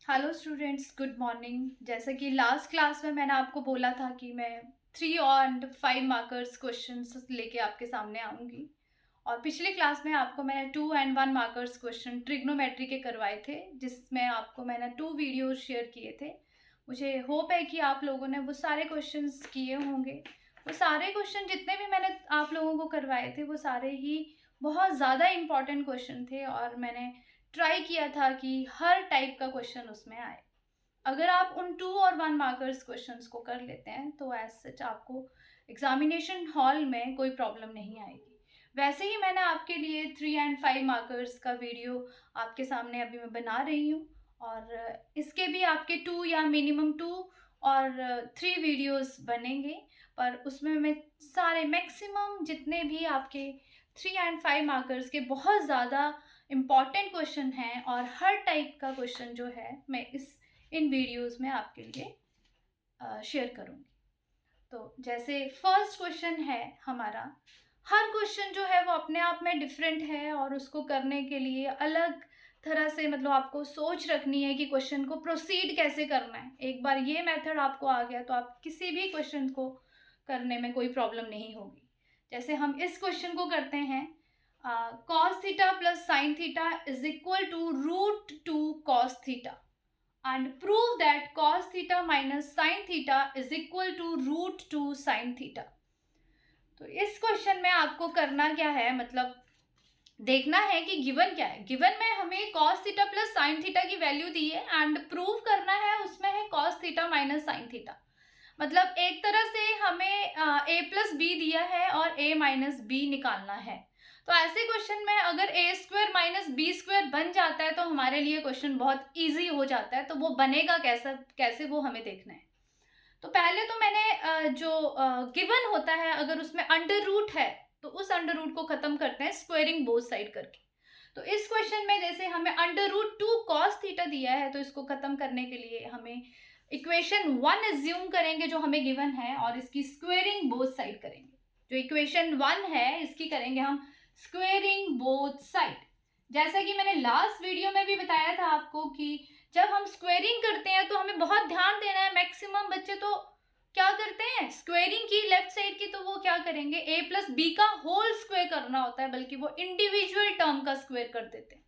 Hello students, good morning. जैसे कि last class में मैंने आपको बोला था कि मैं 3 और 5 मार्कर्स क्वेश्चंस लेके आपके सामने आऊँगी। और पिछली क्लास में आपको मैंने 2 एंड 1 मार्कर्स क्वेश्चन ट्रिग्नोमेट्री के करवाए थे, जिसमें आपको मैंने 2 वीडियोज़ शेयर किए थे। मुझे होप है कि आप लोगों ने वो सारे क्वेश्चंस किए होंगे। वो सारे क्वेश्चन जितने भी मैंने आप लोगों को करवाए थे, वो सारे ही बहुत ज़्यादा इम्पोर्टेंट क्वेश्चन थे और मैंने ट्राई किया था कि हर टाइप का क्वेश्चन उसमें आए। अगर आप उन 2 और 1 मार्कर्स क्वेश्चंस को कर लेते हैं तो एज़ सच आपको एग्ज़ामिनेशन हॉल में कोई प्रॉब्लम नहीं आएगी। वैसे ही मैंने आपके लिए 3 एंड 5 मार्कर्स का वीडियो आपके सामने अभी मैं बना रही हूँ और इसके भी आपके 2 या मिनिमम 2 और 3 वीडियोज़ बनेंगे। पर उसमें मैं सारे मैक्सिमम जितने भी आपके 3 एंड 5 मार्कर्स के बहुत ज़्यादा इम्पॉर्टेंट क्वेश्चन हैं और हर टाइप का क्वेश्चन जो है मैं इन वीडियोस में आपके लिए शेयर करूँगी। तो जैसे फर्स्ट क्वेश्चन है हमारा, हर क्वेश्चन जो है वो अपने आप में डिफरेंट है और उसको करने के लिए अलग तरह से मतलब आपको सोच रखनी है कि क्वेश्चन को प्रोसीड कैसे करना है। एक बार ये मेथड आपको आ गया तो आप किसी भी क्वेश्चन को करने में कोई प्रॉब्लम नहीं होगी। जैसे हम इस क्वेश्चन को करते हैं, cos theta plus sin theta is equal to root two cos theta and prove that cos theta minus sin theta is equal to root 2 sin theta। तो इस क्वेश्चन में आपको करना क्या है, मतलब देखना है कि गिवन क्या है। गिवन में हमें cos theta plus sin theta की वैल्यू दी है एंड प्रूव करना है उसमें है cos theta minus sin theta. मतलब एक तरह से हमें a प्लस बी दिया है और a माइनस बी निकालना है। तो ऐसे क्वेश्चन में अगर a square minus b square बन जाता है तो हमारे लिए क्वेश्चन बहुत इजी हो जाता है। तो वो बनेगा कैसे वो हमें देखना है। तो पहले तो मैंने जो गिवन होता है अगर उसमें अंडर रूट है तो उस अंडर रूट को खत्म करते हैं स्क्वेयरिंग बोथ साइड करके। तो इस क्वेश्चन में जैसे हमें अंडर रूट 2 कॉस थीटा दिया है तो इसको खत्म करने के लिए हमें इक्वेशन 1 एज्यूम करेंगे जो हमें गिवन है और इसकी स्क्वेयरिंग बोथ साइड करेंगे। जो इक्वेशन 1 है इसकी करेंगे हम स्क्वेयरिंग बोथ साइड। जैसा कि मैंने लास्ट वीडियो में भी बताया था आपको कि जब हम स्क्वेयरिंग करते हैं तो हमें बहुत ध्यान देना है। मैक्सिमम बच्चे तो क्या करते हैं, स्क्वेयरिंग की लेफ्ट साइड की तो वो क्या करेंगे, a प्लस बी का होल स्क्वेयर करना होता है, बल्कि वो इंडिविजुअल टर्म का स्क्वेयर कर देते हैं।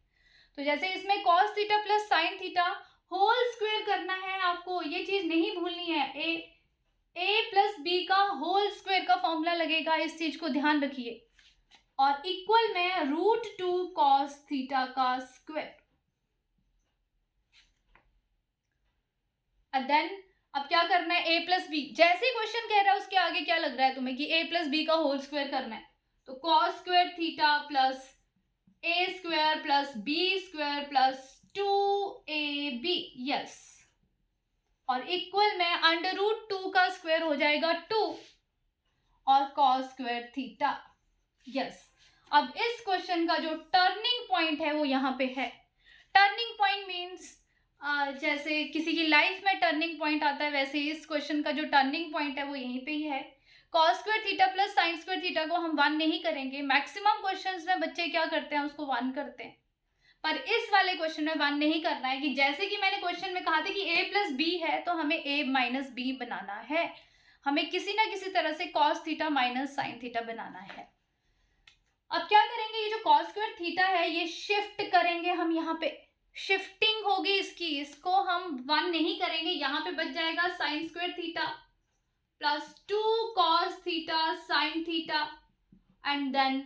तो जैसे इसमें cos theta plus sin theta whole square करना है, आपको ये चीज नहीं भूलनी है। a प्लस बी का होल स्क्वेयर का फॉर्मूला लगेगा, इस चीज को ध्यान रखिए। और इक्वल में रूट 2 cos थीटा का स्क्वेयर। एंड देन अब क्या करना है, a प्लस बी। जैसे ही क्वेश्चन कह रहा है उसके आगे क्या लग रहा है तुम्हें कि a प्लस बी का होल स्क्वायर करना है। तो cos square theta plus a square plus b square plus 2ab, yes. और इक्वल में अंडर रूट 2 का स्क्वायर हो जाएगा 2 और cos स्क्वायर थीटा, यस। अब इस क्वेश्चन का जो टर्निंग पॉइंट है वो यहाँ पे है। टर्निंग पॉइंट मीन्स जैसे किसी की लाइफ में टर्निंग पॉइंट आता है, वैसे इस क्वेश्चन का जो टर्निंग पॉइंट है वो यहीं पे ही है। cos square theta plus sin square theta को हम 1 नहीं करेंगे। मैक्सिमम क्वेश्चंस में बच्चे क्या करते हैं, उसको 1 करते हैं। पर इस वाले क्वेश्चन में 1 नहीं करना है, कि जैसे कि मैंने क्वेश्चन में कहा था कि a प्लस बी है तो हमें a माइनस बी बनाना है। हमें किसी ना किसी तरह से cos theta minus sin theta बनाना है। अब क्या करेंगे, ये जो cos स्क्वायर थीटा है ये शिफ्ट करेंगे हम, यहाँ पे शिफ्टिंग होगी इसकी, इसको हम 1 नहीं करेंगे। यहाँ पे बच जाएगा sin square theta plus 2 cos theta sin theta and then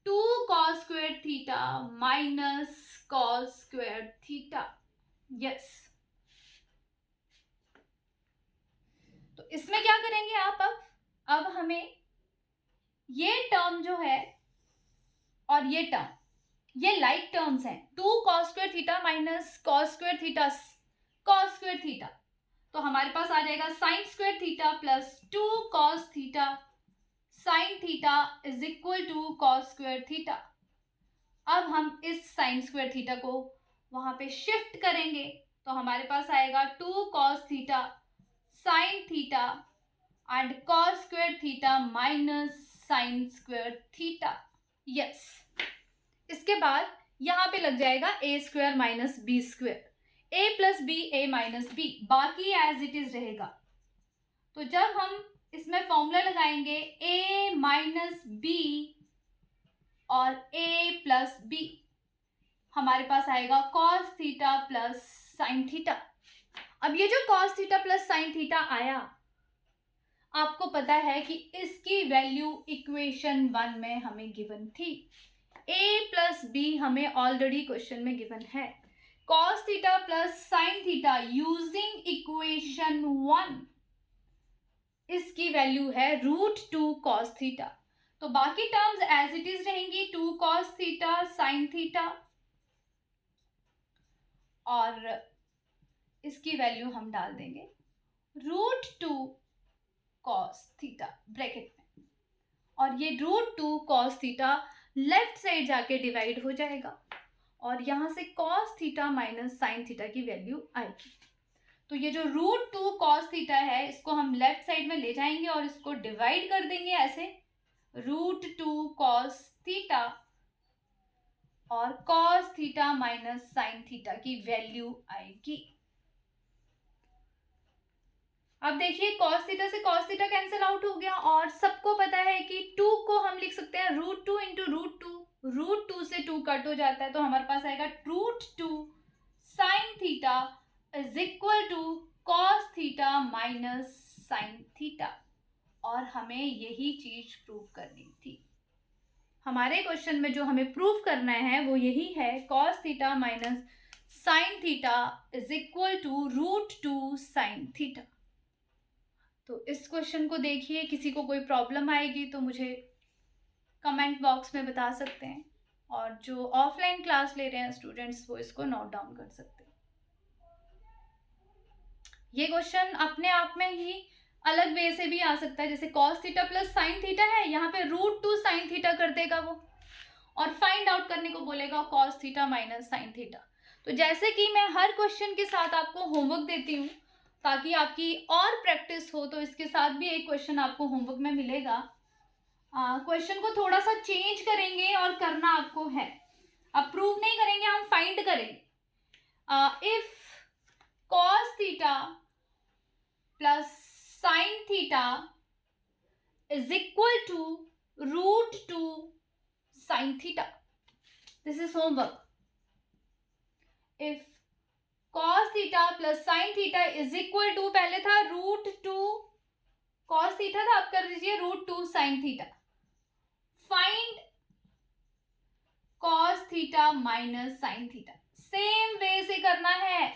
2 cos square theta minus cos square theta, yes. तो इसमें क्या करेंगे आप, अब हमें ये टर्म जो है और ये टर्म ये लाइक टर्म्स हैं। 2 cos square theta minus cos square theta cos square theta, तो हमारे पास आ जाएगा sin square theta plus 2 cos theta sin theta is equal to cos square theta. अब हम इस sin स्क्वायर थीटा को वहां पे शिफ्ट करेंगे तो हमारे पास आएगा 2 cos theta sin theta and cos square theta minus sin square theta, yes. इसके बाद यहाँ पे लग जाएगा a square minus b square. a plus b a minus b, बाकी एज इट इज रहेगा। तो जब हम इसमें फॉर्मूला लगाएंगे a माइनस बी और a प्लस बी, हमारे पास आएगा cos theta plus sine theta. अब ये जो cos theta plus sine theta आया, आपको पता है कि इसकी वैल्यू इक्वेशन 1 में हमें गिवन थी। a प्लस बी हमें ऑलरेडी क्वेश्चन में गिवन है। cos theta plus sine theta using equation 1, इसकी वैल्यू है √2 cos थीटा। तो बाकी टर्म्स एज इट इज रहेंगी, 2 cos थीटा साइन थीटा, और इसकी वैल्यू हम डाल देंगे √2 cos थीटा ब्रैकेट में, और ये √2 cos थीटा लेफ्ट साइड जाके डिवाइड हो जाएगा, और यहां से cos theta minus sine theta की वैल्यू आएगी। तो ये जो √2 cos थीटा है, इसको हम लेफ्ट साइड में ले जाएंगे और इसको डिवाइड कर देंगे ऐसे, √2 cos थीटा और cos theta minus sine theta की वैल्यू आएगी। अब देखिए cos थीटा से cos थीटा कैंसिल आउट हो गया, और सबको पता है कि 2 को हम लिख सकते हैं √2 इंटू √2 से 2 कट हो जाता है, तो हमारे पास आएगा √2 sine theta is equal to cos theta minus sine theta, और हमें यही चीज प्रूव करनी थी। हमारे क्वेश्चन में जो हमें प्रूव करना है वो यही है, cos theta minus sine theta is equal to √2 sine theta. तो इस क्वेश्चन को देखिए, किसी को कोई प्रॉब्लम आएगी तो मुझे कमेंट बॉक्स में बता सकते हैं, और जो ऑफलाइन क्लास ले रहे हैं स्टूडेंट्स वो इसको नोट डाउन कर सकते हैं। ये क्वेश्चन अपने आप में ही अलग वे से भी आ सकता है, जैसे cos theta plus sine theta है, यहाँ पे √2 साइन थीटा कर देगा वो, और फाइंड आउट करने को बोलेगा cos theta minus sine theta. तो जैसे कि मैं हर क्वेश्चन के साथ आपको होमवर्क देती हूँ ताकि आपकी और प्रैक्टिस हो, तो इसके साथ भी एक क्वेश्चन आपको होमवर्क में मिलेगा। क्वेश्चन को थोड़ा सा चेंज करेंगे और करना आपको है, अब प्रूव नहीं करेंगे, हम फाइंड करेंगे। If cos theta plus sine theta is equal to √2 sine theta, this is homework. If cos theta plus sine theta is equal to, पहले था √2 cos थीटा था, आप कर दीजिए √2 sine theta. Find cos theta minus sine theta, same way से करना है,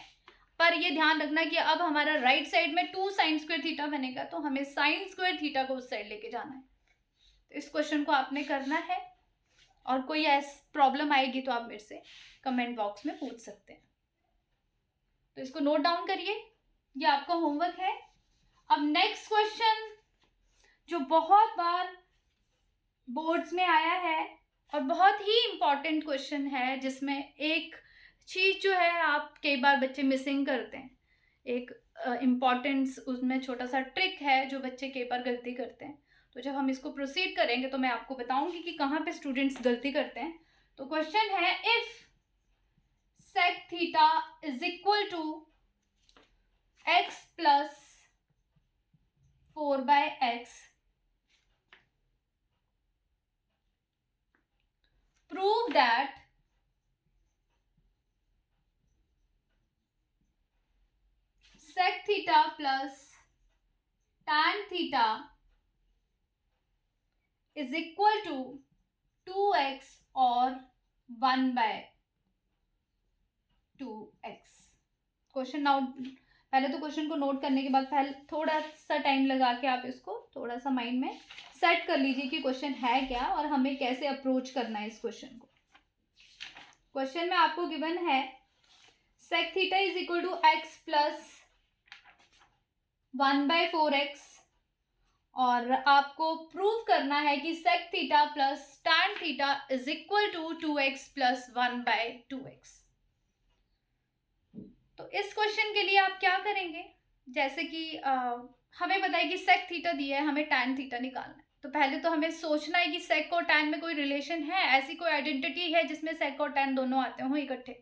पर ये ध्यान रखना कि अब हमारा राइट साइड में 2 साइन स्क्वायर थीटा बनेगा, तो हमें साइन स्क्वायर थीटा को उस साइड लेके जाना है। तो इस क्वेश्चन को आपने करना है, और कोई ऐसी प्रॉब्लम आएगी तो आप मेरे से कमेंट बॉक्स में पूछ सकते हैं। तो इसको नोट डाउन करिए, ये आपका होमवर्क है। अब नेक्स्ट क्वेश्चन जो बहुत बार बोर्ड्स में आया है और बहुत ही इंपॉर्टेंट क्वेश्चन है, जिसमें एक चीज जो है आप कई बार बच्चे मिसिंग करते हैं, एक इम्पॉर्टेंस उसमें छोटा सा ट्रिक है जो बच्चे कई बार गलती करते हैं। तो जब हम इसको प्रोसीड करेंगे तो मैं आपको बताऊंगी कि कहाँ पे स्टूडेंट्स गलती करते हैं। तो क्वेश्चन है, if sec theta is equal to x plus 4/x, prove that sec theta plus tan theta is equal to 2x और 1/2x। क्वेश्चन नोट, पहले तो क्वेश्चन को नोट करने के बाद पहले थोड़ा सा टाइम लगा के आप इसको थोड़ा सा माइंड में सेट कर लीजिए कि क्वेश्चन है क्या और हमें कैसे अप्रोच करना है इस क्वेश्चन को। क्वेश्चन में आपको गिवन है sec theta is equal to x plus 1/4x, और आपको प्रूव करना है कि sec theta plus tan theta is equal to 2x plus 1/2x। तो इस क्वेश्चन के लिए आप क्या करेंगे, जैसे कि हमें पता है कि sec थीटा दिया है, हमें tan थीटा निकालना है। तो पहले तो हमें सोचना है कि sec और tan में कोई रिलेशन है, ऐसी कोई आइडेंटिटी है जिसमें sec और tan दोनों आते हों इकट्ठे।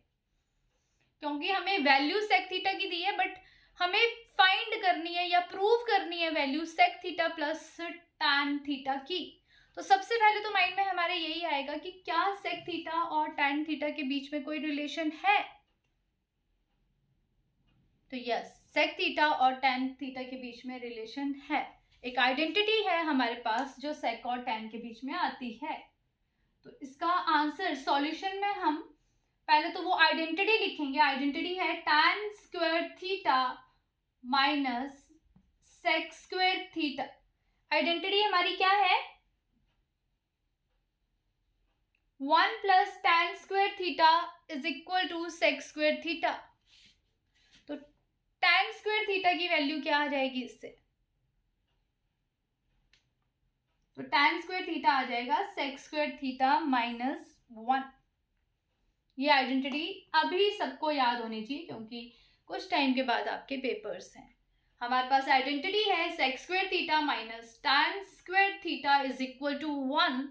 क्योंकि हमें वैल्यू सेक थीटा की दी है, बट हमें फाइंड करनी है या प्रूव करनी है value sec theta plus tan theta की। तो सबसे पहले तो माइंड में हमारे यही आएगा कि क्या सेक थीटा और टैन थीटा के बीच में कोई रिलेशन है। तो यस, सेक थीटा और टैन थीटा के बीच में रिलेशन है। एक आइडेंटिटी है हमारे पास जो सेक और टैन के बीच में आती है। तो इसका आंसर सॉल्यूशन में हम पहले तो वो आइडेंटिटी लिखेंगे। आइडेंटिटी है tan square theta minus sec square theta. Identity हमारी क्या है? 1 plus tan square theta is equal to sec square theta. तो टैन स्क्वायर थीटा की वैल्यू क्या आ जाएगी इससे? तो टैन स्क्वायर थीटा आ जाएगा सेक स्क्वायर थीटा माइनस 1। ये आइडेंटिटी अभी सबको याद होनी चाहिए क्योंकि कुछ टाइम के बाद आपके पेपर्स हैं। हमारे पास आइडेंटिटी है sec square theta minus tan square theta is equal to 1।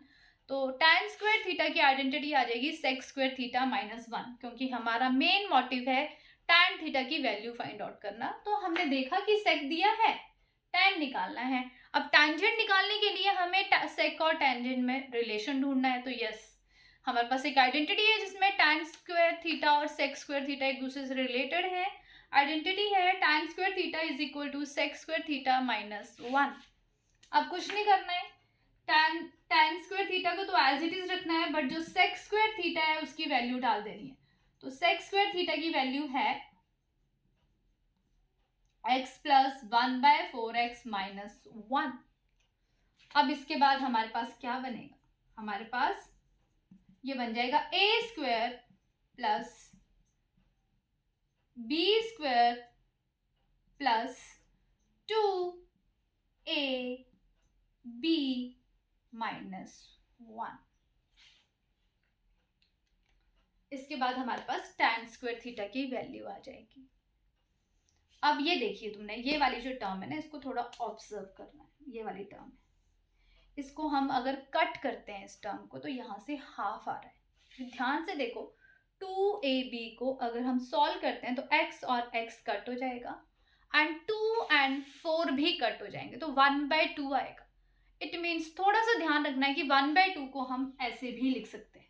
तो टैन स्क्वायर थीटा की आइडेंटिटी आ जाएगी सेक स्क्वायर थीटा माइनस 1, क्योंकि हमारा मेन मोटिव है टैन थीटा की वैल्यू फाइंड आउट करना। तो हमने देखा कि सेक दिया है, टैन निकालना है। अब टैंजेंट निकालने के लिए हमें सेक और टैंजेंट में रिलेशन ढूंढना है। तो यस, हमारे पास एक आइडेंटिटी है जिसमें टैन स्क्वायर थीटा और सेक स्क्वायर थीटा एक दूसरे से रिलेटेड है। आइडेंटिटी है tan square theta is equal to sec square theta minus 1। अब कुछ नहीं करना है, टैन स्क्वायर थीटा को तो एज इट इज रखना है, बट जो सेक स्क्वायर थीटा है उसकी वैल्यू डाल देनी है। तो सेक स्क्वायर थीटा की वैल्यू है x प्लस 1/4x माइनस 1। अब इसके बाद हमारे पास क्या बनेगा? हमारे पास ये बन जाएगा a square plus b square plus 2ab minus 1। इसके बाद हमारे पास टैन स्क्वायर थीटा की वैल्यू आ जाएगी। अब ये देखिए, तुमने ये वाली जो टर्म है ना, इसको थोड़ा ऑब्जर्व करना है। ये वाली टर्म है, इसको हम अगर कट करते हैं इस टर्म को, तो यहाँ से हाफ आ रहा है। ध्यान से देखो, 2ab को अगर हम सॉल्व करते हैं तो x और x कट हो जाएगा एंड 2 and 4 भी कट हो जाएंगे, तो 1/2 आएगा। इट मीन्स थोड़ा सा ध्यान रखना है कि 1/2 को हम ऐसे भी लिख सकते हैं,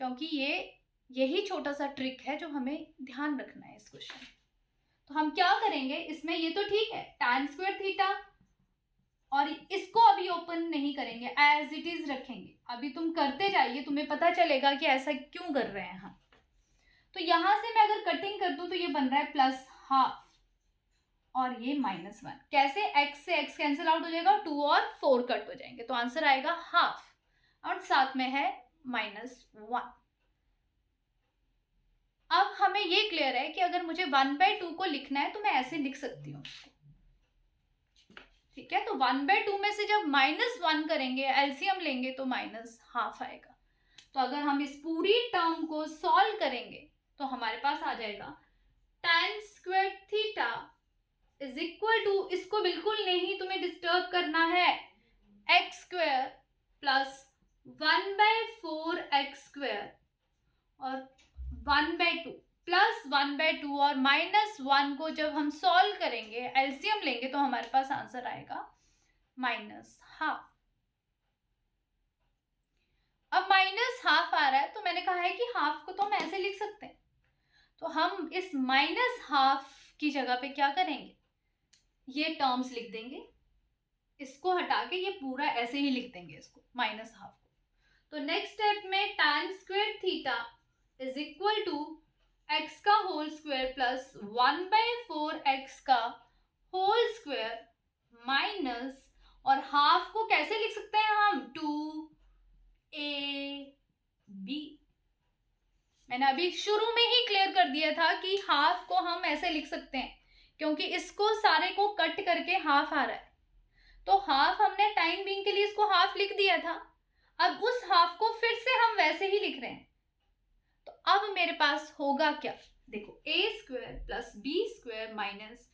क्योंकि यही छोटा सा ट्रिक है जो हमें ध्यान रखना है इस क्वेश्चन में। तो हम क्या करेंगे इसमें, ये तो ठीक है टैन स्क्वायर थीटा, और इसको अभी ओपन नहीं करेंगे, एज इट इज रखेंगे। अभी तुम करते जाइए, तुम्हें पता चलेगा कि ऐसा क्यों कर रहे हैं हम। तो यहां से मैं अगर कटिंग कर दूं तो ये बन रहा है प्लस हाफ और ये माइनस 1। कैसे? x से x कैंसिल आउट हो जाएगा, 2 और 4 कट हो जाएंगे, तो आंसर आएगा हाफ और साथ में है माइनस 1। अब हमें ये क्लियर है कि अगर मुझे 1/2 को लिखना है तो मैं ऐसे लिख सकती हूँ उसको, ठीक है। तो 1/2 में से जब -1 करेंगे, एलसीएम लेंगे, तो माइनस हाफ आएगा। तो अगर हम इस पूरी टर्म को सॉल्व करेंगे तो हमारे पास आ जाएगा tan square theta is equal to, इसको बिल्कुल नहीं तुम्हें डिस्टर्ब करना है, x square plus 1/4x square और 1/2 प्लस 1/2 और -1 को जब हम सॉल्व करेंगे, एलसीएम लेंगे, तो हमारे पास आंसर आएगा माइनस हाफ। अब माइनस हाफ आ रहा है तो मैंने कहा है कि हाफ को तो हम ऐसे लिख सकते हैं। तो हम इस माइनस हाफ की जगह पे क्या करेंगे, ये टर्म्स लिख देंगे, इसको हटा के ये पूरा ऐसे ही लिख देंगे इसको, माइनस हाफ को। तो नेक्स्ट स्टेप में tan square theta is equal to x का होल स्क्वायर प्लस 1/4x का होल स्क्वायर माइनस, और हाफ को कैसे लिख सकते हैं हम, 2ab। मैंने अभी शुरू में ही क्लियर कर दिया था कि हाफ को हम ऐसे लिख सकते हैं, क्योंकि इसको सारे को कट करके हाफ आ रहा है, तो हाफ हमने टाइम बीइंग के लिए इसको हाफ लिख दिया था। अब उस हाफ को फिर से हम वैसे ही लिख रहे हैं। तो अब मेरे पास होगा क्या, देखो, a square plus b square minus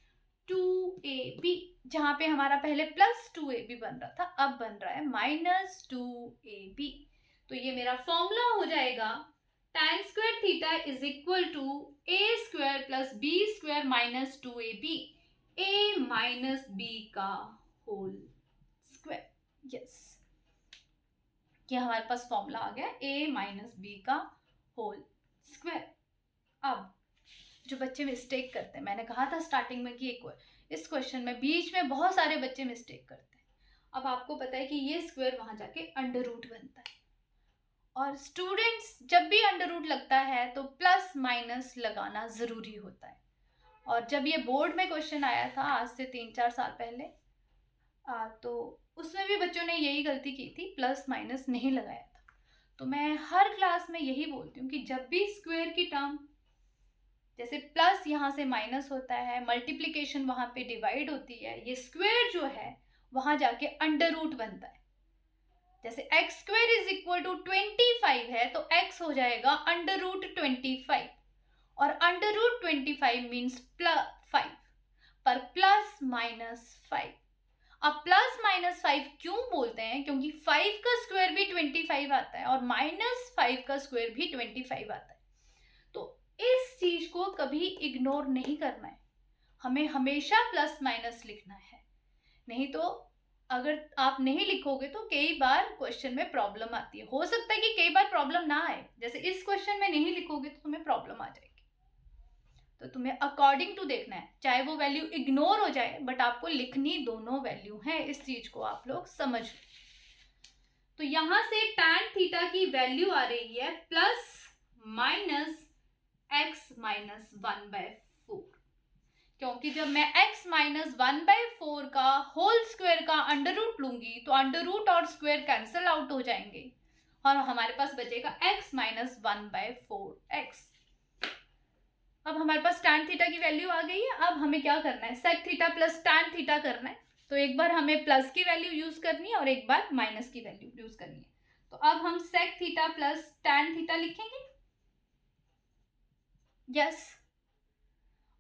2ab, जहां पे हमारा पहले प्लस 2ab बन रहा था, अब बन रहा है माइनस 2ab। तो ये मेरा फॉर्मूला हो जाएगा tan square theta is equal to a square plus b square minus 2ab, a minus b का होल स्क्वायर। यस, ये हमारे पास फॉर्मूला आ गया, a माइनस b का होल स्क्वायर। अब जो बच्चे मिस्टेक करते हैं, मैंने कहा था स्टार्टिंग में कि इस क्वेश्चन में बीच में बहुत सारे बच्चे मिस्टेक करते हैं। अब आपको पता है कि ये स्क्वायर वहां जाके अंडर रूट बनता है, और स्टूडेंट्स जब भी अंडर रूट लगता है तो प्लस माइनस लगाना ज़रूरी होता है। और जब ये बोर्ड में क्वेश्चन आया था आज से 3-4 साल पहले, तो उसमें भी बच्चों ने यही गलती की थी, प्लस माइनस नहीं लगाया था। तो मैं हर क्लास में यही बोलती हूँ कि जब भी स्क्वायर की टर्म, जैसे प्लस यहाँ से माइनस होता है, मल्टीप्लिकेशन वहाँ पे डिवाइड होती है, ये स्क्वायर जो है वहाँ जाके अंडर रूट बनता है। जैसे x square is equal to 25 है तो एक्स हो जाएगा अंडर रूट 25, और अंडर रूट 25 मीन्स प्लस 5, पर प्लस माइनस 5। अब प्लस माइनस 5 क्यों बोलते हैं? क्योंकि 5 का स्क्वायर भी 25 आता है और माइनस 5 का स्क्वायर भी 25 आता है। तो इस चीज को कभी इग्नोर नहीं करना है, हमें हमेशा प्लस माइनस लिखना है। नहीं तो अगर आप नहीं लिखोगे तो कई बार क्वेश्चन में प्रॉब्लम आती है। हो सकता है कि कई बार प्रॉब्लम ना आए, जैसे इस क्वेश्चन में नहीं लिखोगे तो तुम्हें प्रॉब्लम आ जाएगी। तो तुम्हें अकॉर्डिंग टू देखना है, चाहे वो वैल्यू इग्नोर हो जाए बट आपको लिखनी दोनों वैल्यू है। इस चीज को आप लोग समझ लो। तो यहां से tan थीटा की वैल्यू आ रही है प्लस माइनस एक्स माइनस 1/4, क्योंकि जब मैं x माइनस 1/4 का होल स्क्वायर का अंडर रूट लूंगी तो अंडर रूट और स्क्वायर कैंसिल आउट हो जाएंगे और हमारे पास बचेगा x माइनस 1/4x। अब हमारे पास tan थीटा की वैल्यू आ गई है। अब हमें क्या करना है? sec theta plus tan theta करना है। तो एक बार हमें प्लस की वैल्यू यूज करनी है और एक बार माइनस की वैल्यू यूज करनी है। तो अब हम sec theta plus tan theta लिखेंगे। यस,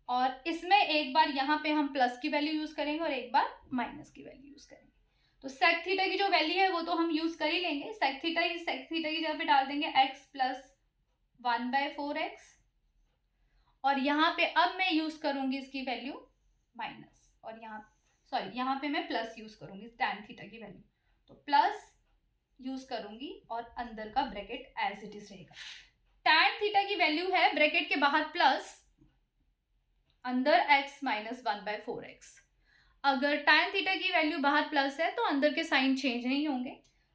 और इसमें एक बार यहाँ पे हम प्लस की वैल्यू यूज करेंगे और एक बार माइनस की वैल्यू यूज करेंगे। तो sec थीटा की जो वैल्यू है वो तो हम यूज कर ही लेंगे। sec थीटा की जगह पे डाल देंगे x प्लस 1/4x, और यहाँ पे अब मैं यूज करूंगी इसकी वैल्यू माइनस, और यहाँ पे मैं प्लस यूज करूंगी tan थीटा की वैल्यू। तो प्लस यूज करूंगी और अंदर का ब्रैकेट एज इट इज रहेगा। tan थीटा की वैल्यू है ब्रैकेट के बाहर प्लस, अंदर x माइनस 1/4x। अगर tan थीटा की वैल्यू बाहर प्लस है तो अंदर के साइन चेंज नहीं होंगे,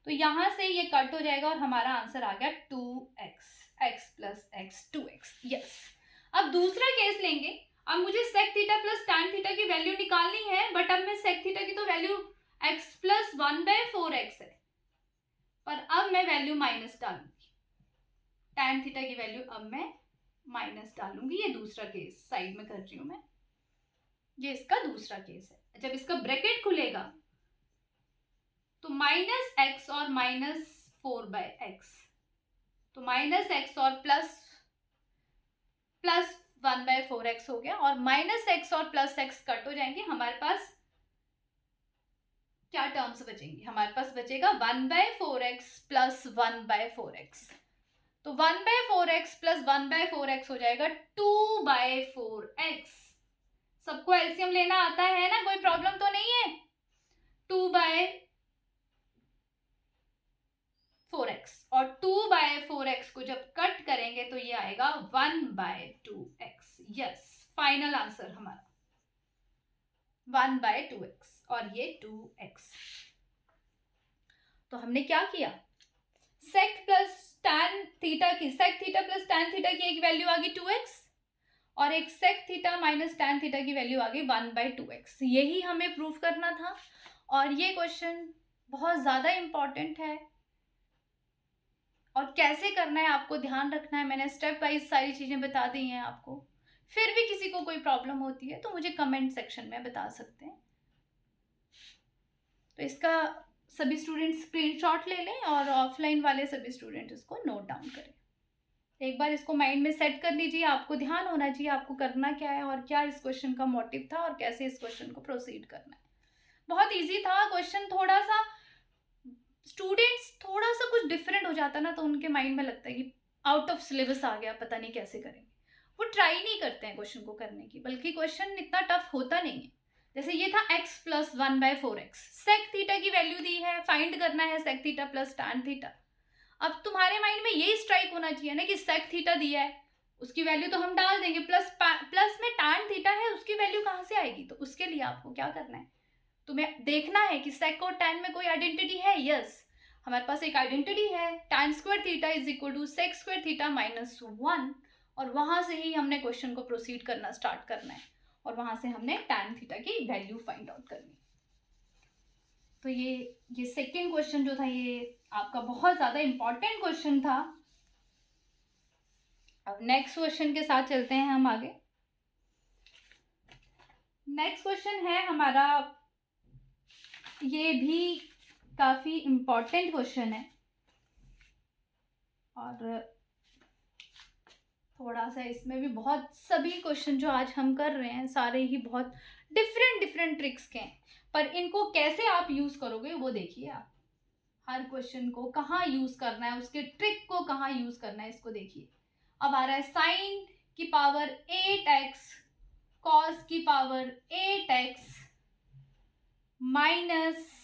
तो यहां से ये कट हो जाएगा और हमारा आंसर आ गया 2x, x plus x 2x। Yes, अब दूसरा केस लेंगे। अब मुझे sec theta plus tan theta की वैल्यू निकालनी है, बट अब मैं sec थीटा की तो वैल्यू x प्लस 1/4x है, पर अब मैं वैल्यू माइनस डालूंगी। tan थीटा की वैल्यू अब मैं माइनस डालूंगी। ये दूसरा केस साइड में कर रही हूं मैं, ये इसका दूसरा केस है। जब इसका ब्रैकेट खुलेगा तो माइनस एक्स और माइनस 4/x, तो माइनस एक्स और प्लस 1/4x हो गया, और माइनस एक्स और प्लस एक्स कट हो जाएंगे। हमारे पास क्या टर्म्स बचेंगी? हमारे पास बचेगा 1/4x प्लस 1/4x। तो 1/4x प्लस 1/4x हो जाएगा 2/4x। सबको एलसीएम लेना आता है ना, कोई प्रॉब्लम तो नहीं है? 2/4x और 2/4x को जब कट करेंगे तो ये आएगा 1/2x। यस, फाइनल आंसर हमारा 1/2x और ये 2x। तो हमने क्या किया? sec plus tan theta plus tan theta की एक वैल्यू आ गई 2x, और एक sec theta minus tan theta की वैल्यू आ गई 1/2x। यही हमें प्रूफ करना था, और ये क्वेश्चन बहुत ज़्यादा इम्पॉर्टेंट है, और कैसे करना है आपको ध्यान रखना है। मैंने स्टेप वाइज सारी चीज़ें बता दी हैं आपको। फिर भी किसी को कोई प्रॉब्लम होती है तो मुझे कमेंट सेक्शन में बता सकते हैं। तो इसका सभी स्टूडेंट स्क्रीनशॉट ले लें और ऑफलाइन वाले सभी स्टूडेंट इसको नोट डाउन करें। एक बार इसको माइंड में सेट कर लीजिए। आपको ध्यान होना चाहिए आपको करना क्या है और क्या इस क्वेश्चन का मोटिव था और कैसे इस क्वेश्चन को प्रोसीड करना है। बहुत ईजी था क्वेश्चन। थोड़ा सा स्टूडेंट्स थोड़ा सा कुछ डिफरेंट हो जाता ना तो उनके माइंड में लगता है कि आउट ऑफ सिलेबस आ गया, पता नहीं कैसे करेंगे। वो ट्राई नहीं करते हैं क्वेश्चन को करने की, बल्कि क्वेश्चन इतना टफ होता नहीं है। जैसे ये था x plus 1/4x, sec theta की वैल्यू दी है, फाइंड करना है sec theta plus tan theta. अब तुम्हारे माइंड में यही स्ट्राइक होना चाहिए ना कि सेक थीटा दिया है, उसकी वैल्यू तो हम डाल देंगे, प्लस में टैन थीटा है, उसकी वैल्यू कहाँ से आएगी। तो उसके लिए आपको क्या करना है, तुम्हें देखना है कि सेक और टैन में कोई आइडेंटिटी है। यस, हमारे पास एक आइडेंटिटी है, tan square theta is equal to sec square theta minus 1, और वहां से ही हमने क्वेश्चन को प्रोसीड करना स्टार्ट करना है, और वहां से हमने टैन थीटा की वैल्यू फाइंड आउट करनी। तो ये सेकेंड क्वेश्चन जो था, ये आपका बहुत ज्यादा इंपॉर्टेंट क्वेश्चन था। अब नेक्स्ट क्वेश्चन के साथ चलते हैं हम आगे। नेक्स्ट क्वेश्चन है हमारा, ये भी काफी इंपॉर्टेंट क्वेश्चन है, और थोड़ा सा इसमें भी बहुत, सभी क्वेश्चन जो आज हम कर रहे हैं सारे ही बहुत डिफरेंट ट्रिक्स के हैं, पर इनको कैसे आप यूज करोगे वो देखिए। आप हर क्वेश्चन को कहाँ यूज करना है, उसके ट्रिक को कहाँ यूज करना है, इसको देखिए। अब आ रहा है साइन की पावर 8x कॉस की पावर 8x माइनस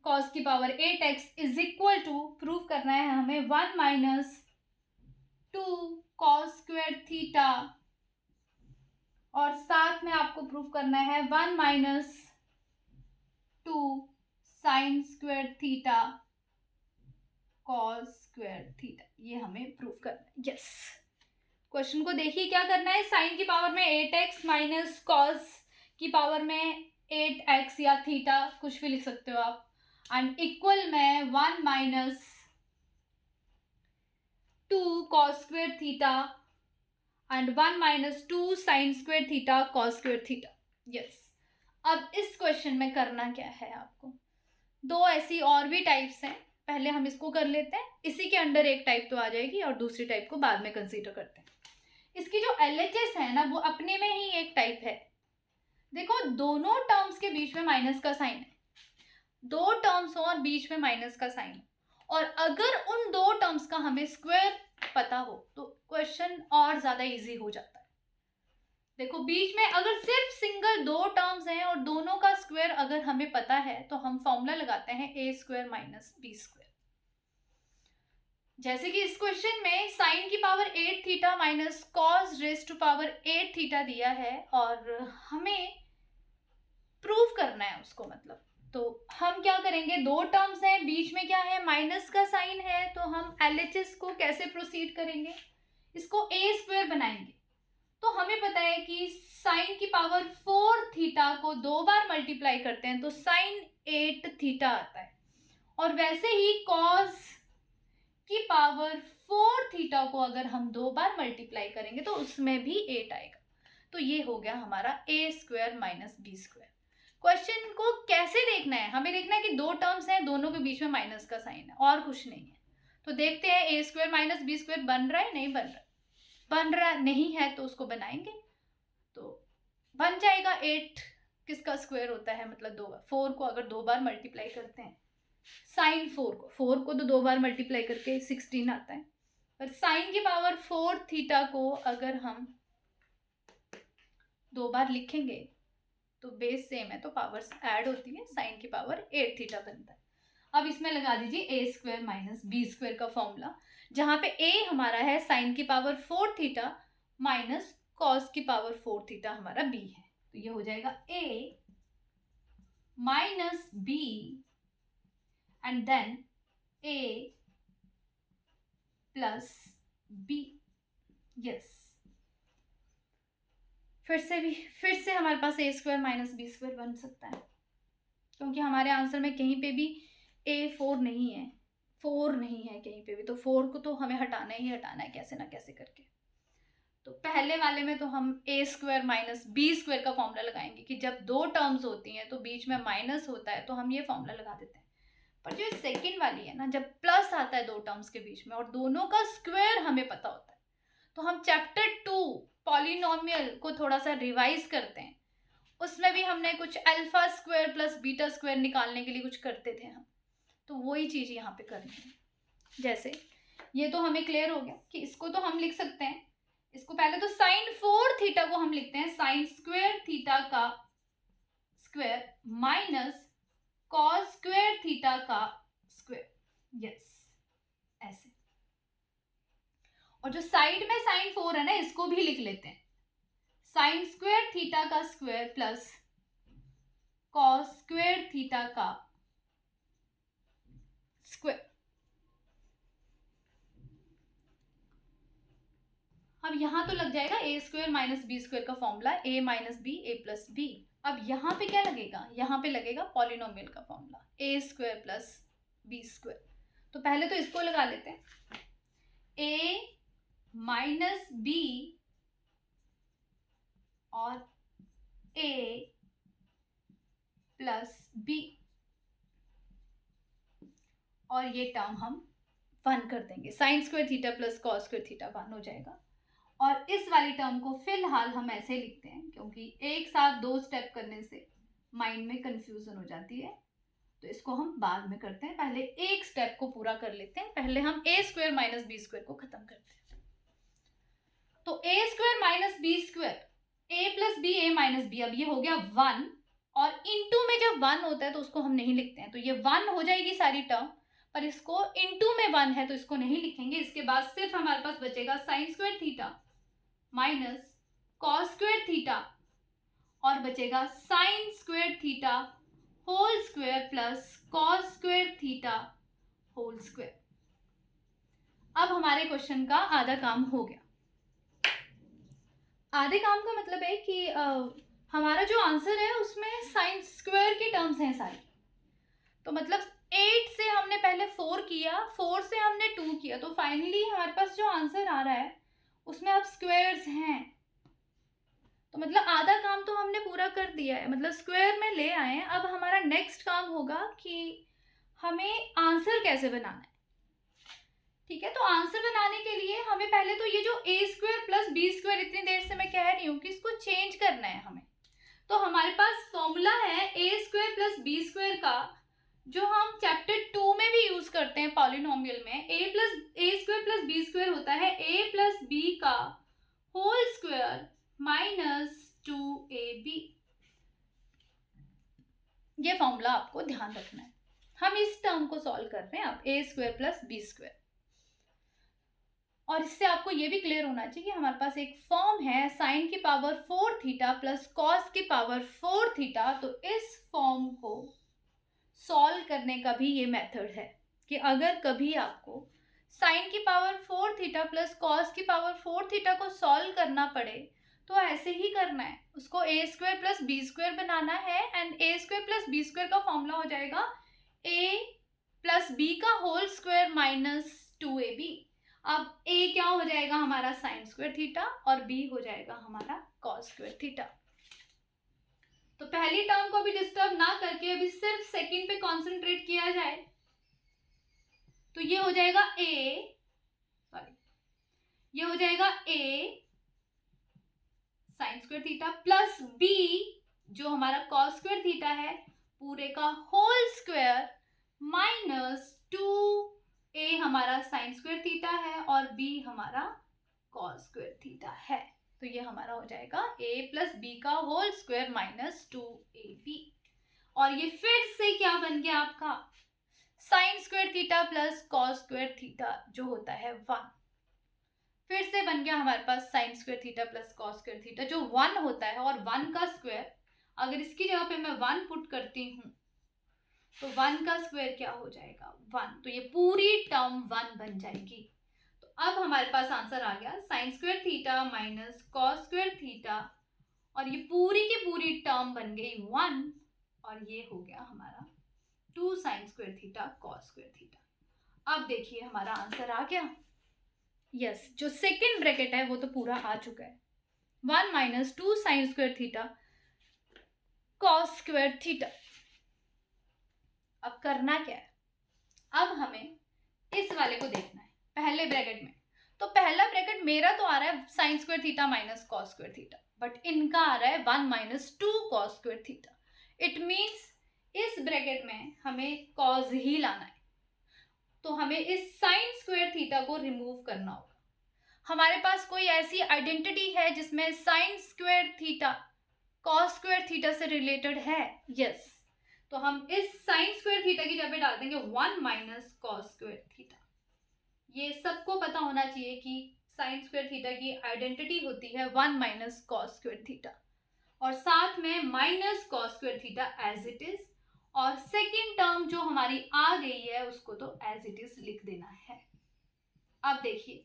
कॉस की power 8x is equal to, prove करना है हमें 1 माइनस 2 कॉस स्क्वायर थीटा, और साथ में आपको प्रूव करना है 1 minus 2 sine square theta cos square theta. ये हमें प्रूव करना है। यस, क्वेश्चन को देखिए क्या करना है। साइन की पावर में 8x माइनस कॉस की पावर में 8x, या थीटा कुछ भी लिख सकते हो आप, एंड इक्वल में 1 minus 2 cos square theta and 1 minus 2 sine square theta cos square theta. Yes, अब इस क्वेश्चन में करना क्या है आपको, दो ऐसी और भी टाइप्स हैं, पहले हम इसको कर लेते हैं, इसी के अंडर एक टाइप तो आ जाएगी और दूसरी टाइप को बाद में कंसीडर करते हैं। इसकी जो LHS है ना, वो अपने में ही एक टाइप है। देखो, दोनों टर्म्स के बीच में माइनस का साइन है, दो टर्म्स हो और बीच में माइनस का साइन, और अगर उन दो टर्म्स का हमें स्क्वायर पता हो तो क्वेश्चन और ज्यादा इजी हो जाता है। देखो, बीच में अगर सिर्फ सिंगल दो टर्म्स हैं और दोनों का स्क्वायर अगर हमें पता है, तो हम फॉर्मूला लगाते हैं a square minus b square. जैसे कि इस क्वेश्चन में साइन की power 8 theta minus cos raise to power 8 theta दिया है, और हमें प्रूव करना है उसको, मतलब तो हम क्या करेंगे, दो टर्म्स हैं, बीच में क्या है, माइनस का साइन है, तो हम LHS को कैसे प्रोसीड करेंगे, इसको a स्क्वायर बनाएंगे। तो हमें पता है कि साइन की पावर 4 थीटा को दो बार मल्टीप्लाई करते हैं तो साइन 8 थीटा आता है, और वैसे ही कॉस की पावर 4 थीटा को अगर हम दो बार मल्टीप्लाई करेंगे तो उसमें भी 8 आएगा। तो ये हो गया हमारा a square minus b square. Question को कैसे देखना है, हमें देखना है कि दो टर्म्स हैं, दोनों के बीच में माइनस का साइन है और कुछ नहीं है। तो देखते हैं a square minus b square बन रहा है, नहीं बन रहा, बन रहा नहीं है तो उसको बनाएंगे, तो बन जाएगा 8 किसका स्क्वायर होता है, मतलब 2 बार, 4 को अगर दो बार मल्टीप्लाई करते हैं, साइन 4 को तो दो बार मल्टीप्लाई करके 16 आता है, पर साइन की पावर 4 थीटा को अगर हम दो बार लिखेंगे तो बेस सेम है तो पावर्स ऐड होती है, साइन की पावर 8 थीटा बनता है। अब इसमें लगा दीजिए a square minus b square का फॉर्मूला, जहां पे a हमारा है साइन की पावर 4 थीटा माइनस कॉस की पावर 4 थीटा हमारा b है, तो ये हो जाएगा a minus b and then a plus b। Yes, फिर से हमारे पास a square minus b square बन सकता है, क्योंकि हमारे आंसर में कहीं पे भी a4 नहीं है, 4 नहीं है कहीं पे भी, तो 4 को तो हमें हटाना ही हटाना है कैसे ना कैसे करके। तो पहले वाले में तो हम a square minus b square का फॉर्मूला लगाएंगे कि जब दो टर्म्स होती हैं तो बीच में माइनस होता है, तो हम ये फॉर्मूला लगा देते हैं। पर जो सेकेंड वाली है ना, जब प्लस आता है दो टर्म्स के बीच में और दोनों का स्क्वायर हमें पता होता है, तो हम चैप्टर 2 पॉलिनोमियल को थोड़ा सा रिवाइज करते हैं, उसमें भी हमने कुछ alpha square plus beta square निकालने के लिए कुछ करते थे हम, तो वही चीज यहाँ पे करनी है। जैसे ये तो हमें क्लियर हो गया कि इसको तो हम लिख सकते हैं, इसको पहले तो साइन 4 थीटा को हम लिखते हैं साइन स्क्वायर थीटा का square minus cos square theta का स्क्वायर, यस ऐसे। और जो साइड में साइन 4 है ना, इसको भी लिख लेते हैं साइन स्क्वायर थीटा का square plus cos square theta का स्क्वायर। अब यहां तो लग जाएगा ए स्क्वायर माइनस बी स्क्वायर का फॉर्मूला, ए माइनस बी ए प्लस बी। अब यहाँ पे क्या लगेगा, यहाँ पे लगेगा पॉलिनोमियल का फॉर्मूला ए स्क्वायर प्लस बी स्क्वायर। तो पहले तो इसको लगा लेते हैं, ए माइनस बी और ए प्लस बी, और ये टर्म हम 1 कर देंगे, sign square theta plus cos square theta 1 हो जाएगा। और इस वाली टर्म को फिलहाल हम ऐसे लिखते हैं क्योंकि एक साथ 2 स्टेप करने से माइंड में कंफ्यूजन हो जाती है, तो इसको हम बाद में करते हैं, पहले एक स्टेप को पूरा कर लेते हैं। पहले हम ए स्क्वायर माइनस बी स्क्वायर को खत्म करते हैं। तो ए square minus b square, A plus b a minus B, अब ये हो गया 1, और इनटू में जब 1 होता है तो उसको हम नहीं लिखते हैं, तो ये 1 हो जाएगी सारी टर्म, पर इसको इनटू में 1 है तो इसको नहीं लिखेंगे। इसके बाद सिर्फ हमारे पास बचेगा sine square theta minus cos square theta, और बचेगा sine square theta whole square plus cos square theta whole square. अब हमारे क्वेश्चन का आधा काम हो गया। आधे काम का मतलब है कि हमारा जो आंसर है उसमें साइन स्क्वायर की टर्म्स हैं सारी। तो मतलब 8 से हमने पहले 4 किया, 4 से हमने 2 किया, तो फाइनली हमारे पास जो आंसर आ रहा है उसमें अब स्क्वायर्स हैं। तो मतलब आधा काम तो हमने पूरा कर दिया है, मतलब स्क्वायर में ले आए हैं। अब हमारा नेक्स्ट काम होगा कि हमें आंसर कैसे बनाना है। ठीक है, तो आंसर बनाने के लिए हमें पहले तो ये जो ए स्क्वायर प्लस बी स्क्वायर इतनी देर से मैं कह रही हूँ कि इसको चेंज करना है हमें। तो हमारे पास फॉर्मूला है ए स्क्वायर प्लस बी स्क्वायर का, जो हम चैप्टर 2 में भी यूज करते हैं पॉलिनोमियल में। ए स्क्वायर प्लस बी स्क्वायर होता है ए प्लस बी का होल स्क्वायर माइनस 2ab। ये फॉर्मूला आपको ध्यान रखना है। हम इस टर्म को सॉल्व कर रहे हैं अब, ए स्क्वायर प्लस बी स्क्वायर। और इससे आपको ये भी क्लियर होना चाहिए कि हमारे पास एक फॉर्म है साइन की पावर 4 थीटा प्लस कॉस की पावर 4 थीटा। तो इस फॉर्म को सॉल्व करने का भी ये मेथड है कि अगर कभी आपको साइन की पावर 4 थीटा प्लस कॉस की पावर 4 थीटा को सॉल्व करना पड़े तो ऐसे ही करना है, उसको a square plus b square बनाना है। And a square plus b square का फॉर्मूला हो जाएगा ए प्लस बी का होल स्क्वायर माइनस 2ab। अब ए क्या हो जाएगा हमारा साइन स्क्वायर थीटा और बी हो जाएगा हमारा कॉस स्क्वायर थीटा। तो पहली टर्म को भी डिस्टर्ब ना करके अभी सिर्फ सेकंड पे कंसंट्रेट किया जाए, तो ये हो जाएगा ये हो जाएगा a sine square theta plus b जो हमारा कॉस स्क्वायर थीटा है पूरे का होल स्क्वायर माइनस 2a हमारा साइन स्क्वायर थीटा है और b हमारा कॉस स्क्वायर थीटा है। तो ये हमारा हो जाएगा a प्लस बी का होल स्क्वायर माइनस 2ab। और ये फिर से क्या बन गया आपका sine square theta plus cos square theta जो होता है 1। फिर से बन गया हमारे पास sine square theta plus cos square theta जो 1 होता है, और 1 का स्क्वायर अगर इसकी जगह पे मैं 1 पुट करती हूँ तो 1 का स्क्वायर क्या हो जाएगा 1, तो ये पूरी टर्म 1 बन जाएगी। तो अब हमारे पास आंसर आ गया sign square theta minus cos square theta, और ये पूरी की पूरी टर्म बन गई 1, और ये हो गया हमारा 2 sine square theta cos square theta. अब देखिए हमारा आंसर आ गया। यस, जो सेकेंड ब्रैकेट है वो तो पूरा आ चुका है, 1 minus 2 sine square theta cos square theta. अब करना क्या है, अब हमें इस वाले को देखना है पहले ब्रैकेट में। तो पहला ब्रैकेट मेरा तो आ रहा है sign square theta minus cos square theta, but इनका आ रहा है 1 minus 2 cos square theta. It means इस ब्रैकेट में हमें कॉस ही लाना है। तो हमें इस साइन स्क्वायर थीटा को रिमूव करना होगा। हमारे पास कोई ऐसी आइडेंटिटी है जिसमें sign square theta cos square theta से रिलेटेड है? यस। तो हम इस साइन स्क्वायर थीटा की जगह डाल देंगे 1 माइनस कॉस स्क्वायर थीटा। ये सबको पता होना चाहिए कि साइन स्क्वायर थीटा की आइडेंटिटी होती है 1 माइनस कॉस स्क्वायर थीटा, और साथ में minus cos square theta as it is, और सेकेंड टर्म जो हमारी आ गई है उसको तो एज इट इज लिख देना है। अब देखिए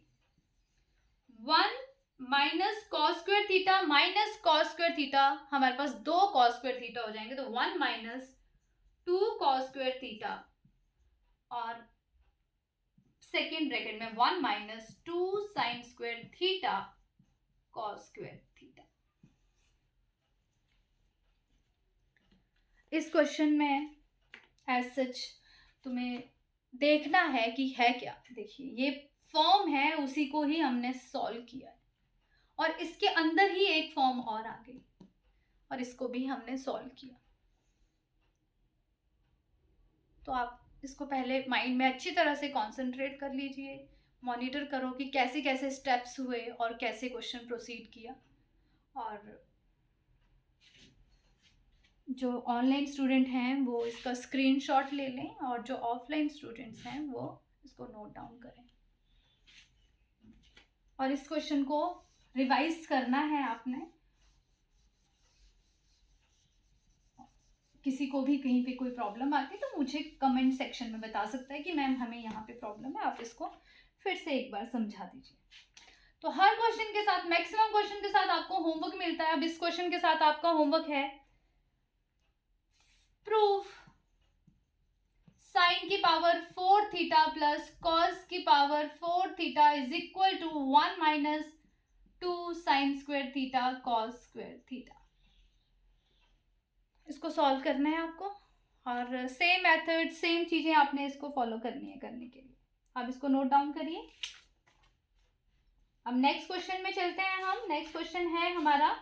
1 minus cos square theta minus cos square theta, हमारे पास 2 कॉस स्क्वायर थीटा हो जाएंगे, तो 1 माइनस 2 कॉस स्क्वायर थीटा, और सेकेंड ब्रैकेट में 1 minus 2 sine square theta cos square theta. इस क्वेश्चन में एज सच तुम्हें देखना है कि है क्या। देखिए ये फॉर्म है, उसी को ही हमने सॉल्व किया है, और इसके अंदर ही एक फॉर्म और आ गई और इसको भी हमने सॉल्व किया। तो आप इसको पहले माइंड में अच्छी तरह से कंसंट्रेट कर लीजिए, मॉनिटर करो कि कैसे कैसे स्टेप्स हुए और कैसे क्वेश्चन प्रोसीड किया। और जो ऑनलाइन स्टूडेंट हैं वो इसका स्क्रीनशॉट ले लें, और जो ऑफलाइन स्टूडेंट्स हैं वो इसको नोट डाउन करें। और इस क्वेश्चन को रिवाइज करना है आपने। किसी को भी कहीं पे कोई प्रॉब्लम आती है तो मुझे कमेंट सेक्शन में बता सकता है कि मैम हमें यहाँ पे प्रॉब्लम है, आप इसको फिर से एक बार समझा दीजिए। तो हर क्वेश्चन के साथ, मैक्सिमम क्वेश्चन के साथ आपको होमवर्क मिलता है। अब इस क्वेश्चन के साथ आपका होमवर्क है प्रूफ साइन की पावर 4 थीटा प्लस कॉस की power 4 theta is equal to 1 minus 2 sine square theta cos square theta. इसको सॉल्व करना है आपको, और सेम मेथड सेम चीजें आपने इसको फॉलो करनी है। करने के लिए आप इसको नोट डाउन करिए। अब नेक्स्ट क्वेश्चन में चलते हैं हम। नेक्स्ट क्वेश्चन है हमारा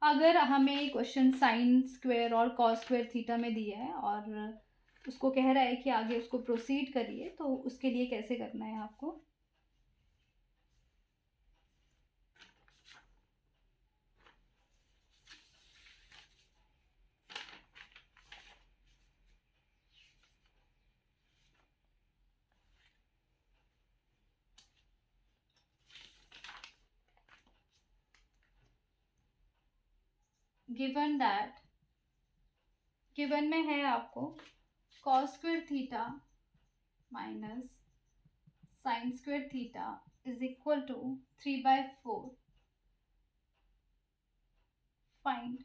अगर हमें क्वेश्चन साइन स्क्वायर और कॉस स्क्वायर थीटा में दिया है और उसको कह रहा है कि आगे उसको प्रोसीड करिए, तो उसके लिए कैसे करना है आपको। गिवन दैट, गिवन में है आपको cos square theta minus sine square theta is equal to 3/4 find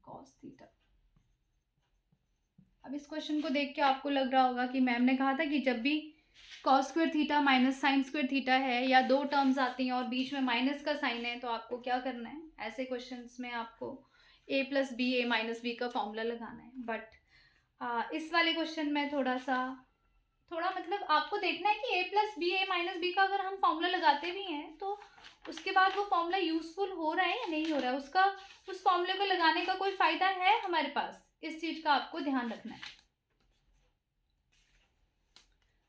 cos theta. अब इस क्वेश्चन को देख के आपको लग रहा होगा कि मैम ने कहा था कि जब भी cos square theta minus sine square theta है या 2 टर्म्स आती हैं और बीच में माइनस का साइन है, तो आपको क्या करना है। ऐसे क्वेश्चंस में आपको a plus b a minus b का फॉर्मूला लगाना है। बट इस वाले क्वेश्चन में थोड़ा मतलब आपको देखना है कि a plus b a minus b का अगर हम फॉर्मूला लगाते भी हैं तो उसके बाद वो फॉर्मूला यूजफुल हो रहा है या नहीं हो रहा है, उस फॉर्मूले को लगाने का कोई फायदा है हमारे पास। इस चीज का आपको ध्यान रखना है।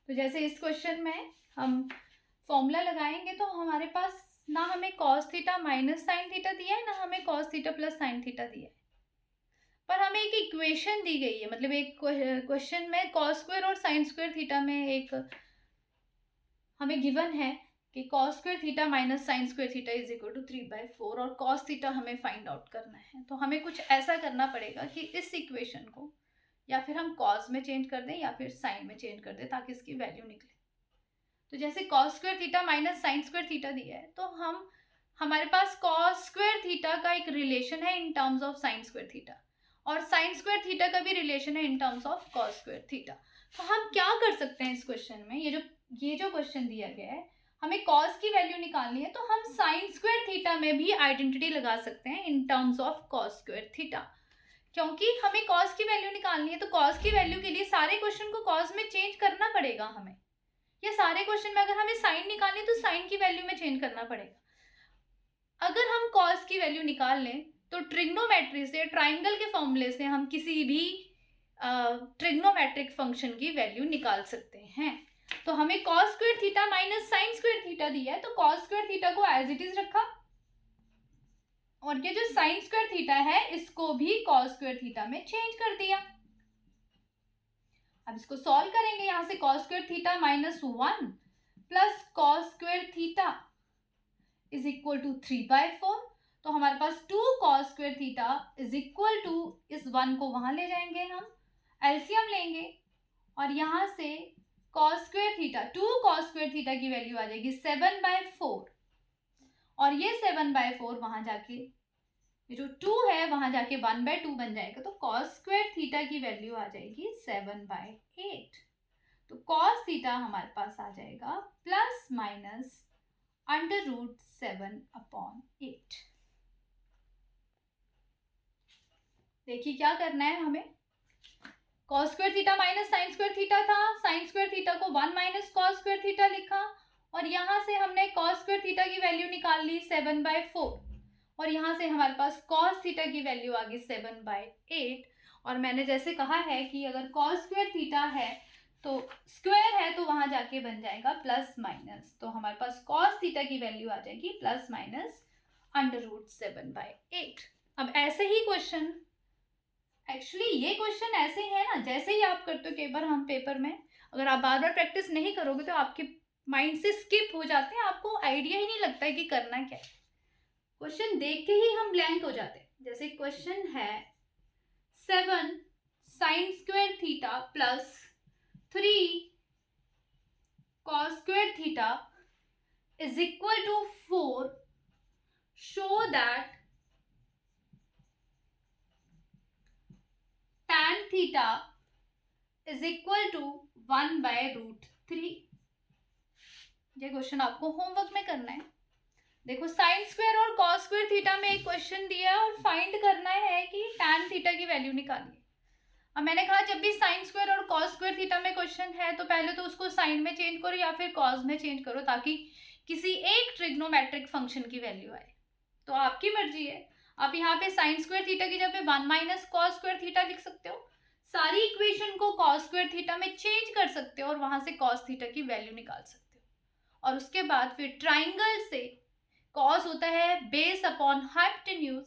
तो जैसे इस क्वेश्चन में हम फॉर्मूला लगाएंगे तो हमारे पास ना हमें cos theta minus sine theta दिया है, ना हमें cos theta plus sine theta दिया है, पर हमें एक इक्वेशन दी गई है। मतलब एक क्वेश्चन में कॉस स्क्वायर और साइन स्क्वायर थीटा में एक हमें गिवन है कि cos square theta minus sine square theta is equal to 3/4, और कॉस थीटा हमें फाइंड आउट करना है। तो हमें कुछ ऐसा करना पड़ेगा कि इस इक्वेशन को या फिर हम कॉस में चेंज कर दें या फिर साइन में चेंज कर दें ताकि इसकी वैल्यू निकले। तो जैसे cos square theta minus sine square theta दिया है, तो हमारे पास कॉस स्क्वायर थीटा का एक रिलेशन है in terms of sine square theta, और साइन स्क्वायर थीटा का भी रिलेशन है in terms of cos square theta. तो हम क्या कर सकते हैं इस क्वेश्चन में, ये जो क्वेश्चन दिया गया है, हमें कॉस की वैल्यू निकालनी है, तो हम साइन स्क्वायर थीटा में भी आइडेंटिटी लगा सकते हैं in terms of cos square theta. क्योंकि हमें कॉस की वैल्यू निकालनी है, तो कॉस की वैल्यू के लिए सारे क्वेश्चन को कॉस में चेंज करना पड़ेगा हमें, या सारे क्वेश्चन में अगर हमें साइन निकालनी है तो साइन की वैल्यू में चेंज करना पड़ेगा। अगर हम कॉस की वैल्यू निकाल लें तो ट्रिग्नोमेट्री से, ट्राइंगल के फॉर्मूले से हम किसी भी ट्रिग्नोमेट्रिक फंक्शन की वैल्यू निकाल सकते हैं। तो हमें cos square theta minus sine square theta दिया है, तो कॉस स्क्वायर थीटा को एज इट इज रखा, और ये जो साइन स्क्वायर थीटा है इसको भी कॉस स्क्वायर थीटा में चेंज कर दिया। अब इसको सॉल्व करेंगे, यहां से cos square theta minus 1 plus cos square theta is equal to 3/4। तो हमारे पास 2 cos square theta is equal to, इस 1 को वहां ले जाएंगे, हम एलसीएम लेंगे और यहां से cos square theta, 2 cos square theta की वैल्यू आ जाएगी 7/4, और ये 7/4 वहां जाके, ये जो 2 है वहां जाके 1/2 बन जाएगा, तो कॉस स्क्वायर थीटा की वैल्यू आ जाएगी 7/8। तो कॉस थीटा हमारे पास आ जाएगा प्लस माइनस √7/8। देखिए क्या करना है हमें, cos square theta minus sine square theta था, साइन स्क्वायर थीटा को 1 माइनस कॉस स्क्वायर थीटा लिखा, और यहां से हमने कॉस स्क्वायर थीटा की वैल्यू निकाल ली 7/4, और यहाँ से हमारे पास कॉस थीटा की वैल्यू आ गई 7/8। और मैंने जैसे कहा है कि अगर कॉस स्क्वायर थीटा है तो स्क्वायर है तो वहां जाके बन जाएगा प्लस माइनस, तो हमारे पास कॉस थीटा की वैल्यू आ जाएगी प्लस माइनस √7/8। अब ऐसे ही क्वेश्चन, एक्चुअली ये क्वेश्चन ऐसे है ना, जैसे ही आप करते हो कई बार हम पेपर में, अगर आप बार बार प्रैक्टिस नहीं करोगे तो आपके माइंड से स्किप हो जाते हैं, आपको आइडिया ही नहीं लगता है कि करना क्या है। क्वेश्चन देख के ही हम ब्लैंक हो जाते हैं। जैसे क्वेश्चन है 7 sine square theta plus 3 cos square theta is equal to 4, show that tan theta is equal to 1/√3। ये क्वेश्चन आपको होमवर्क में करना है। देखो साइन स्क्वायर और कॉस स्क्वायर थीटा में एक क्वेश्चन दिया है और फाइंड करना है कि tan थीटा की वैल्यू निकालिए। अब मैंने कहा जब भी साइन स्क्वायर और कॉस स्क्वायर थीटा में क्वेश्चन है तो पहले तो उसको साइन में चेंज करो या फिर कॉस में चेंज करो, ताकि किसी एक ट्रिग्नोमेट्रिक फंक्शन की वैल्यू आए। तो आपकी मर्जी है, आप यहाँ पे साइन स्क्वायर थीटा की जगह पे 1 माइनस कॉस स्क्वायर थीटा लिख सकते हो, सारी इक्वेशन को कॉस स्क्वायर थीटा में चेंज कर सकते हो और वहां से कॉस थीटा की वैल्यू निकाल सकते हो। और उसके बाद फिर ट्राइंगल से कॉस होता है बेस अपॉन हाइपोटेन्यूज,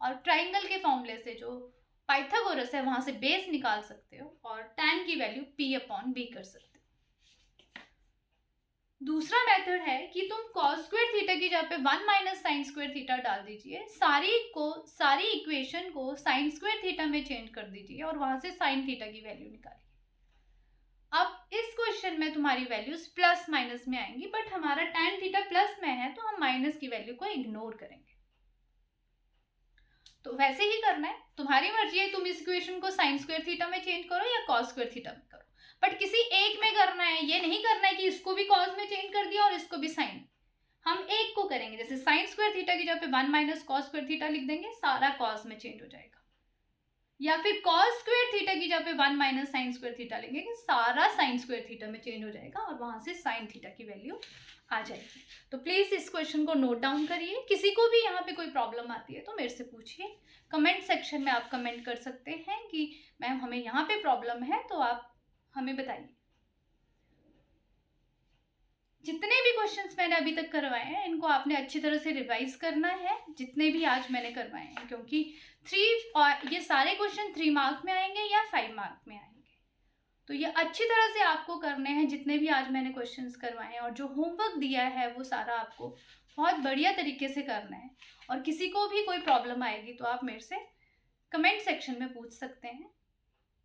और ट्राइंगल के फॉर्मूले से जो पाइथागोरस है वहां से बेस निकाल सकते हो और tan की वैल्यू P/B कर सकते हो। दूसरा मेथड है कि तुम cos स्क्वायर थीटा की जगह पे 1 माइनस साइन स्क्वायर थीटा डाल दीजिए, सारी इक्वेशन को साइन स्क्वायर थीटा में चेंज कर दीजिए और वहां से साइन थीटा की वैल्यू निकालिए। अब इस क्वेश्चन में तुम्हारी वैल्यूज प्लस माइनस में आएंगी, बट हमारा tan थीटा प्लस में है तो हम माइनस की वैल्यू को इग्नोर करेंगे। तो वैसे ही करना है, तुम्हारी मर्जी है, तुम इस इक्वेशन को साइन स्क्वायर थीटा में चेंज करो या कॉस स्क्वायर थीटा में करो, बट किसी एक में करना है। ये नहीं करना है कि इसको भी कॉस में चेंज कर दिया और इसको भी साइन, हम एक को करेंगे। जैसे साइन स्क्वायर थीटा की जगह पे 1 माइनस कॉस स्क्वायर थीटा लिख देंगे, सारा कॉस में चेंज हो जाएगा, या फिर कॉस स्क्वायर थीटा की जगह पे 1 माइनस साइन स्क्वायर थीटा लेंगे, सारा साइन स्क्वायर थीटा में चेंज हो जाएगा और वहां से साइन थीटा की वैल्यू आ जाएगी। तो प्लीज इस क्वेश्चन को नोट डाउन करिए। किसी को भी यहाँ पे कोई प्रॉब्लम आती है तो मेरे से पूछिए, कमेंट सेक्शन में आप कमेंट कर सकते हैं कि मैम हमें यहाँ पे प्रॉब्लम है, तो आप हमें बताइए। जितने भी क्वेश्चंस मैंने अभी तक करवाए हैं इनको आपने अच्छी तरह से रिवाइज करना है, जितने भी आज मैंने करवाए हैं, क्योंकि 3 और ये सारे क्वेश्चन 3 मार्क में आएंगे या 5 मार्क में आएंगे। तो ये अच्छी तरह से आपको करने हैं जितने भी आज मैंने क्वेश्चंस करवाए हैं, और जो होमवर्क दिया है वो सारा आपको बहुत बढ़िया तरीके से करना है। और किसी को भी कोई प्रॉब्लम आएगी तो आप मेरे से कमेंट सेक्शन में पूछ सकते हैं।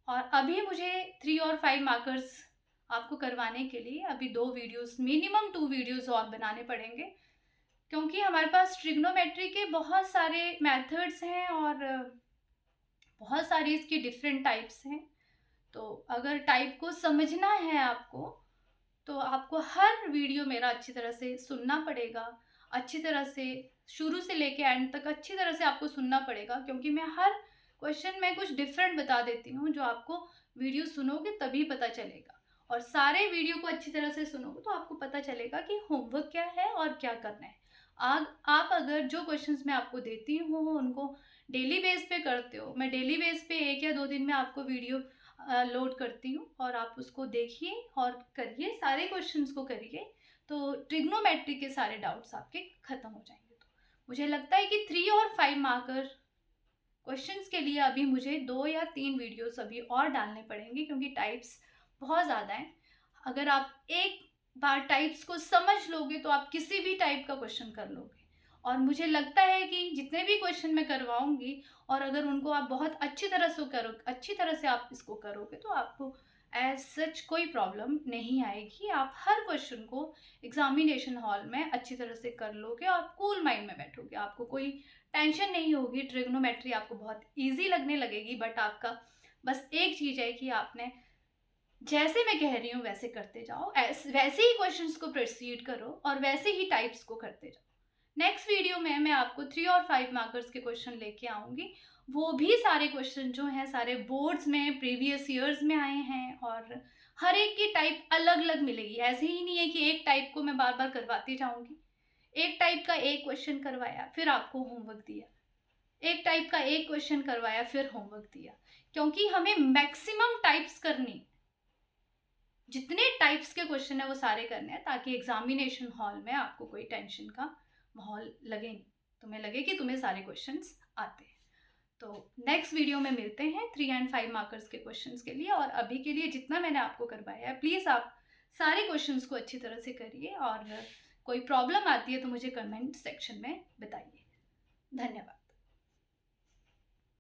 और अभी मुझे 3 और 5 मार्कर्स आपको करवाने के लिए अभी 2 वीडियोस, मिनिमम 2 वीडियोस और बनाने पड़ेंगे, क्योंकि हमारे पास ट्रिग्नोमेट्री के बहुत सारे मेथड्स हैं और बहुत सारी इसकी डिफरेंट टाइप्स हैं। तो अगर टाइप को समझना है आपको तो आपको हर वीडियो मेरा अच्छी तरह से सुनना पड़ेगा, अच्छी तरह से शुरू से लेके एंड तक अच्छी तरह से आपको सुनना पड़ेगा, क्योंकि मैं हर क्वेश्चन मैं कुछ डिफरेंट बता देती हूँ, जो आपको वीडियो सुनोगे तभी पता चलेगा। और सारे वीडियो को अच्छी तरह से सुनोगे तो आपको पता चलेगा कि होमवर्क क्या है और क्या करना है। आप अगर जो क्वेश्चंस मैं आपको देती हूँ उनको डेली बेस पे करते हो, मैं डेली बेस पे 1 या 2 दिन में आपको वीडियो लोड करती हूँ और आप उसको देखिए और करिए, सारे क्वेश्चंस को करिए, तो ट्रिग्नोमेट्री के सारे डाउट्स आपके खत्म हो जाएंगे। तो मुझे लगता है कि 3 और 5 मार्कर क्वेश्चंस के लिए अभी मुझे 2 या 3 वीडियोस अभी और डालने पड़ेंगे, क्योंकि टाइप्स बहुत ज़्यादा हैं। अगर आप एक बार टाइप्स को समझ लोगे तो आप किसी भी टाइप का क्वेश्चन कर लोगे। और मुझे लगता है कि जितने भी क्वेश्चन मैं करवाऊँगी और अगर उनको आप बहुत अच्छी तरह से आप इसको करोगे तो आपको एज़ सच कोई प्रॉब्लम नहीं आएगी। आप हर क्वेश्चन को एग्ज़ामिनेशन हॉल में अच्छी तरह से कर लोगे और कूल माइंड में बैठोगे। आपको कोई टेंशन नहीं होगी, ट्रिग्नोमेट्री आपको बहुत ईज़ी लगने लगेगी। बट आपका बस एक चीज़ है कि आपने जैसे मैं कह रही हूँ वैसे करते जाओ, वैसे ही क्वेश्चंस को प्रोसीड करो और वैसे ही टाइप्स को करते जाओ। नेक्स्ट वीडियो में मैं आपको 3 और 5 मार्कर्स के क्वेश्चन लेके आऊँगी। वो भी सारे क्वेश्चन जो हैं सारे बोर्ड्स में प्रीवियस ईयर्स में आए हैं और हर एक की टाइप अलग-अलग मिलेगी। ऐसे ही नहीं है कि एक टाइप को मैं बार-बार करवाती जाऊँगी। एक टाइप का एक क्वेश्चन करवाया, फिर आपको होमवर्क दिया। एक टाइप का एक क्वेश्चन करवाया, फिर होमवर्क दिया। क्योंकि हमें मैक्सिमम टाइप्स करनी है। जितने टाइप्स के क्वेश्चन है वो सारे करने हैं, ताकि एग्जामिनेशन हॉल में आपको कोई टेंशन का माहौल लगे नहीं, तुम्हें लगे कि तुम्हें सारे क्वेश्चंस आते हैं। तो नेक्स्ट वीडियो में मिलते हैं 3 एंड 5 मार्कर्स के क्वेश्चंस के लिए। और अभी के लिए जितना मैंने आपको करवाया है, प्लीज़ आप सारे क्वेश्चंस को अच्छी तरह से करिए और कोई प्रॉब्लम आती है तो मुझे कमेंट सेक्शन में बताइए। धन्यवाद।